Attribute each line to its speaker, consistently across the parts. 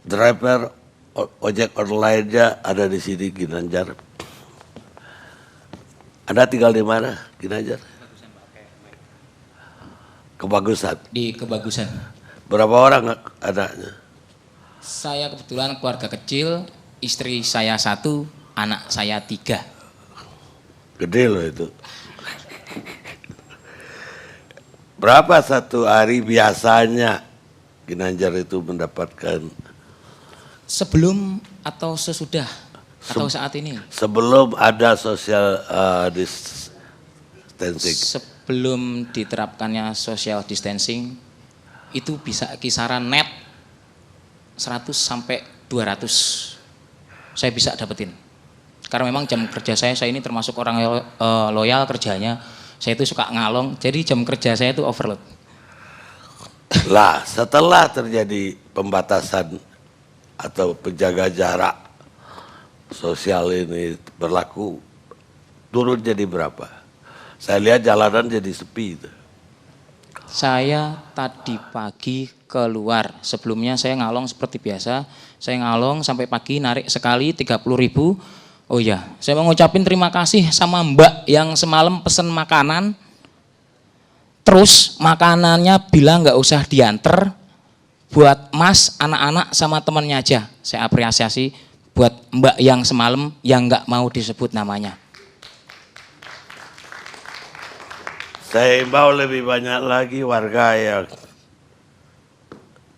Speaker 1: driver ojek online-nya ada di sini Ginanjar. Anda tinggal di mana, Ginanjar? Kebagusan.
Speaker 2: Di Kebagusan.
Speaker 1: Berapa orang anaknya?
Speaker 2: Saya kebetulan keluarga kecil, istri saya 1, anak saya 3.
Speaker 1: Gede loh itu. Berapa satu hari biasanya Ginanjar itu mendapatkan?
Speaker 2: Sebelum atau sesudah atau saat ini?
Speaker 1: Sebelum ada social distancing.
Speaker 2: Sebelum diterapkannya social distancing, itu bisa kisaran net 100 sampai 200 saya bisa dapetin. Karena memang jam kerja saya ini termasuk orang loyal kerjanya. Saya itu suka ngalong, jadi jam kerja saya itu overload.
Speaker 1: Lah, setelah terjadi pembatasan atau penjaga jarak sosial ini berlaku, turun jadi berapa? Saya lihat jalanan jadi sepi itu.
Speaker 2: Saya tadi pagi keluar, sebelumnya saya ngalong seperti biasa, saya ngalong sampai pagi narik sekali 30.000. Oh ya, saya mau ngucapin terima kasih sama Mbak yang semalam pesen makanan, terus makanannya bilang nggak usah diantar, buat Mas, anak-anak sama temannya aja. Saya apresiasi buat Mbak yang semalam yang nggak mau disebut namanya.
Speaker 1: Saya imbau lebih banyak lagi warga yang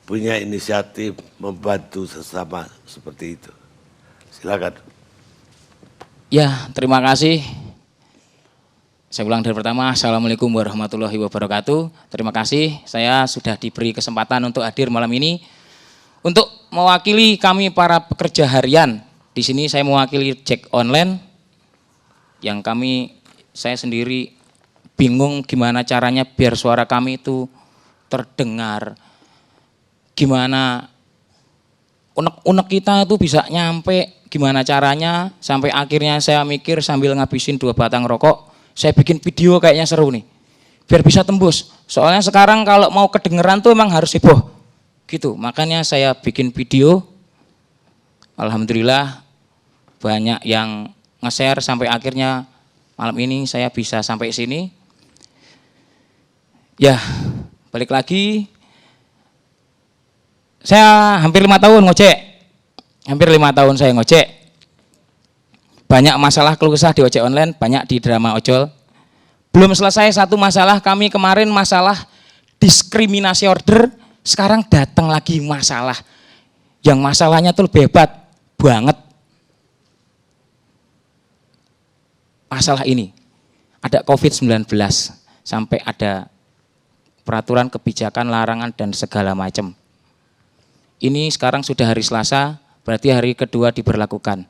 Speaker 1: punya inisiatif membantu sesama seperti itu. Silakan.
Speaker 2: Ya, terima kasih. Saya ulang dari pertama, Assalamualaikum warahmatullahi wabarakatuh. Terima kasih, saya sudah diberi kesempatan untuk hadir malam ini. Untuk mewakili kami para pekerja harian, di sini saya mewakili Jack Online, yang saya sendiri bingung gimana caranya biar suara kami itu terdengar. Gimana unek-unek kita itu bisa nyampe, gimana caranya, sampai akhirnya saya mikir sambil ngabisin 2 batang rokok, saya bikin video kayaknya seru nih, biar bisa tembus. Soalnya sekarang kalau mau kedengeran tuh emang harus heboh, gitu. Makanya saya bikin video. Alhamdulillah banyak yang nge-share sampai akhirnya malam ini saya bisa sampai sini. Ya, balik lagi. Saya hampir 5 tahun ngojek. Hampir 5 tahun saya ngojek. Banyak masalah keluh kesah di ojek online, banyak di drama ojol. Belum selesai satu masalah, kami kemarin masalah diskriminasi order, sekarang datang lagi masalah. Yang masalahnya tuh lebih hebat banget. Masalah ini, ada COVID-19, sampai ada peraturan kebijakan, larangan, dan segala macam. Ini sekarang sudah hari Selasa, berarti hari kedua diberlakukan.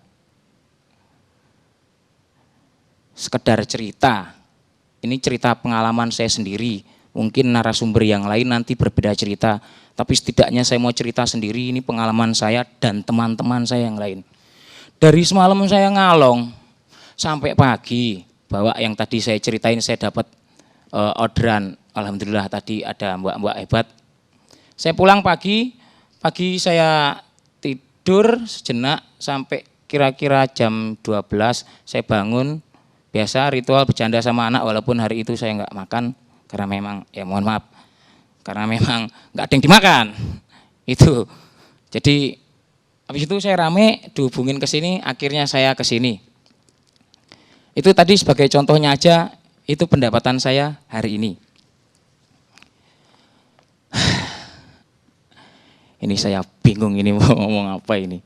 Speaker 2: Sekedar cerita, ini cerita pengalaman saya sendiri, mungkin narasumber yang lain nanti berbeda cerita, tapi setidaknya saya mau cerita sendiri, ini pengalaman saya dan teman-teman saya yang lain. Dari semalam saya ngalong sampai pagi, bahwa yang tadi saya ceritain saya dapat orderan, alhamdulillah tadi ada mbak-mbak hebat. Saya pulang pagi saya tidur sejenak sampai kira-kira jam 12 saya bangun. Biasa ritual bercanda sama anak, walaupun hari itu saya nggak makan karena memang ya mohon maaf karena memang nggak ada yang dimakan itu. Jadi habis itu saya rame dihubungin ke sini, akhirnya saya ke sini. Itu tadi sebagai contohnya aja, itu pendapatan saya hari ini. Ini saya bingung ini mau ngomong apa ini.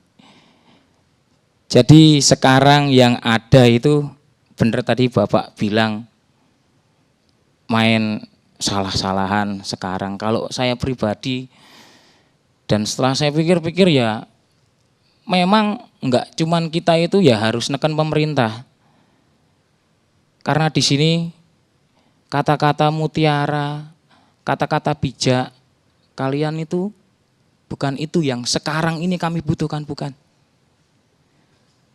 Speaker 2: Jadi sekarang yang ada itu bener tadi Bapak bilang main salah-salahan sekarang. Kalau saya pribadi dan setelah saya pikir-pikir ya memang enggak cuman kita itu ya harus neken pemerintah. Karena di sini kata-kata mutiara, kata-kata bijak kalian itu bukan itu yang sekarang ini kami butuhkan, bukan.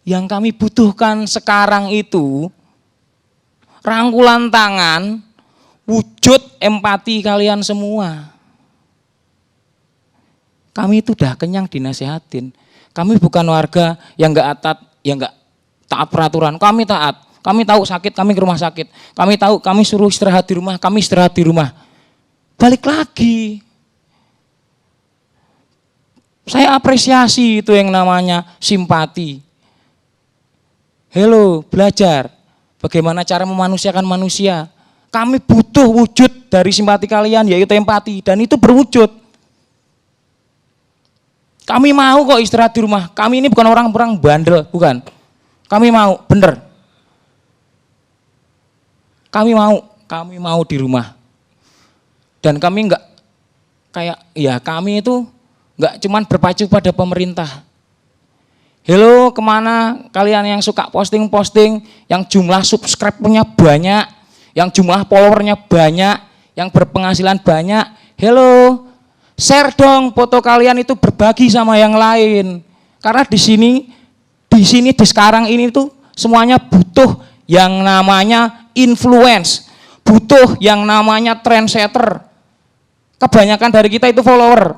Speaker 2: Yang kami butuhkan sekarang itu rangkulan tangan, wujud empati kalian semua. Kami itu udah kenyang dinasehatin. Kami bukan warga yang nggak taat peraturan. Kami taat. Kami tahu sakit, kami ke rumah sakit. Kami tahu, kami suruh istirahat di rumah, kami istirahat di rumah. Balik lagi. Saya apresiasi itu yang namanya simpati. Hello, belajar bagaimana cara memanusiakan manusia. Kami butuh wujud dari simpati kalian, yaitu empati, dan itu berwujud. Kami mau kok istirahat di rumah. Kami ini bukan orang-orang bandel, bukan. Kami mau, bener. Kami mau di rumah. Dan kami enggak kayak, ya kami itu enggak cuman berpacu pada pemerintah. Hello, kemana kalian yang suka posting-posting, yang jumlah subscribe-nya banyak, yang jumlah followernya banyak, yang berpenghasilan banyak. Hello, share dong foto kalian itu, berbagi sama yang lain. Karena di sini di sekarang ini tuh semuanya butuh yang namanya influence, butuh yang namanya trendsetter. Kebanyakan dari kita itu follower.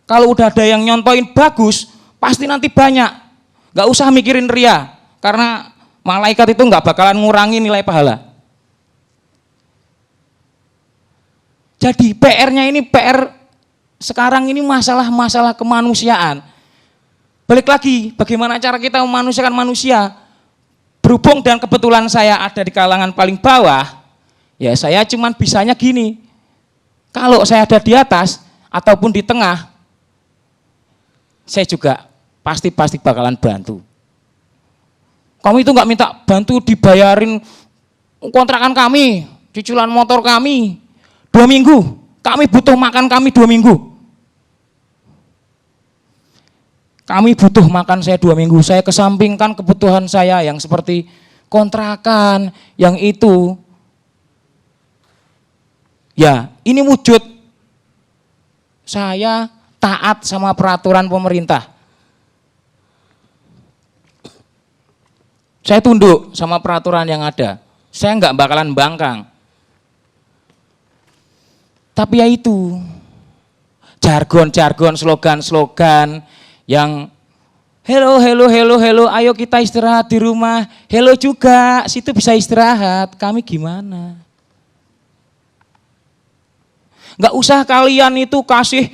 Speaker 2: Kalau udah ada yang nyontoin bagus, pasti nanti banyak. Gak usah mikirin ria, karena malaikat itu gak bakalan ngurangi nilai pahala. Jadi PR-nya ini PR sekarang ini masalah kemanusiaan. Balik lagi, bagaimana cara kita memanusiakan manusia? Berhubung dan kebetulan saya ada di kalangan paling bawah, ya saya cuman bisanya gini. Kalau saya ada di atas ataupun di tengah, saya juga pasti bakalan bantu. Kamu itu nggak minta bantu dibayarin kontrakan kami, cicilan motor kami 2 minggu. Kami butuh makan kami 2 minggu. Kami butuh makan saya 2 minggu. Saya kesampingkan kebutuhan saya yang seperti kontrakan, yang itu. Ya, ini wujud saya taat sama peraturan pemerintah. Saya tunduk sama peraturan yang ada. Saya nggak bakalan bangkang. Tapi ya itu, jargon-jargon, slogan-slogan yang hello, ayo kita istirahat di rumah. Hello juga, situ bisa istirahat. Kami gimana? Nggak usah kalian itu kasih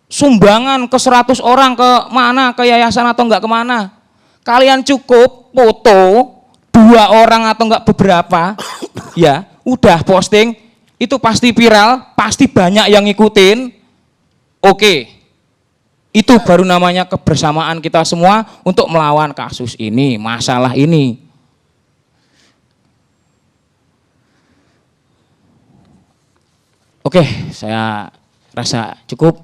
Speaker 2: sumbangan ke 100 orang ke mana, ke yayasan atau enggak kemana. Kalian cukup foto 2 orang atau enggak beberapa, ya udah posting, itu pasti viral, pasti banyak yang ngikutin. Oke, itu baru namanya kebersamaan kita semua untuk melawan kasus ini, masalah ini. Oke, saya rasa cukup.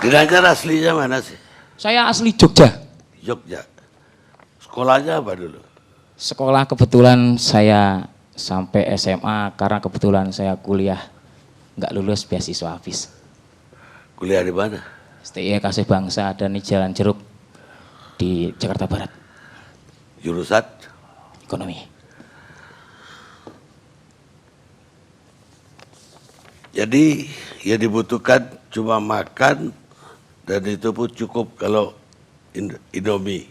Speaker 1: Giranjar aslinya mana sih?
Speaker 2: Saya asli Jogja.
Speaker 1: Jogja. Sekolahnya apa dulu?
Speaker 2: Sekolah kebetulan saya sampai SMA karena kebetulan saya kuliah nggak lulus beasiswa habis.
Speaker 1: Kuliah di mana?
Speaker 2: STI Kasih Bangsa dan di Jalan Jeruk di Jakarta Barat.
Speaker 1: Jurusan?
Speaker 2: Ekonomi.
Speaker 1: Jadi yang dibutuhkan cuma makan dan itu pun cukup kalau Indomie.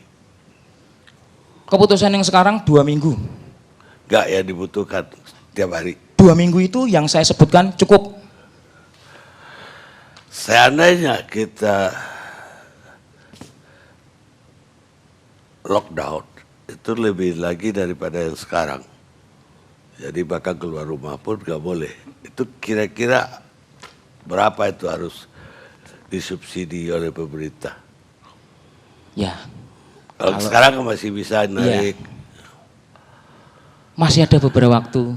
Speaker 2: Keputusan yang sekarang 2 minggu.
Speaker 1: Enggak yang dibutuhkan tiap hari.
Speaker 2: 2 minggu itu yang saya sebutkan cukup.
Speaker 1: Seandainya kita lockdown, itu lebih lagi daripada yang sekarang. Jadi bahkan keluar rumah pun nggak boleh. Itu kira-kira berapa itu harus disubsidi oleh pemerintah?
Speaker 2: Ya.
Speaker 1: Kalau sekarang masih bisa naik.
Speaker 2: Iya. Masih ada beberapa waktu,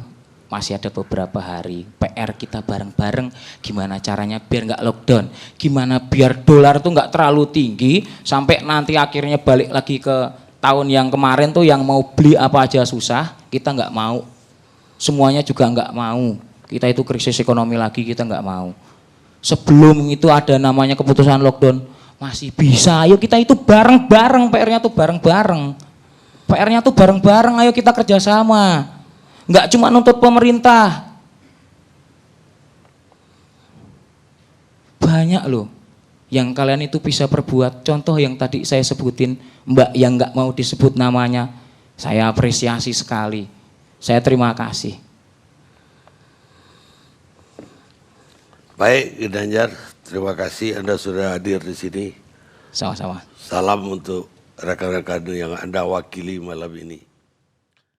Speaker 2: masih ada beberapa hari. PR kita bareng-bareng gimana caranya biar nggak lockdown. Gimana biar dolar tuh nggak terlalu tinggi sampai nanti akhirnya balik lagi ke tahun yang kemarin tuh yang mau beli apa aja susah. Kita nggak mau. Semuanya juga nggak mau. Kita itu krisis ekonomi lagi, kita nggak mau. Sebelum itu ada namanya keputusan lockdown, masih bisa. Ayo kita itu bareng-bareng, PR-nya tuh bareng-bareng. PR-nya tuh bareng-bareng, ayo kita kerjasama. nggak cuma nuntut pemerintah. Banyak loh yang kalian itu bisa perbuat. Contoh yang tadi saya sebutin, Mbak yang nggak mau disebut namanya, saya apresiasi sekali. Saya terima kasih.
Speaker 1: Baik, Ginanjar, terima kasih Anda sudah hadir di sini.
Speaker 2: Sama-sama.
Speaker 1: Salam untuk rekan-rekan yang Anda wakili malam ini.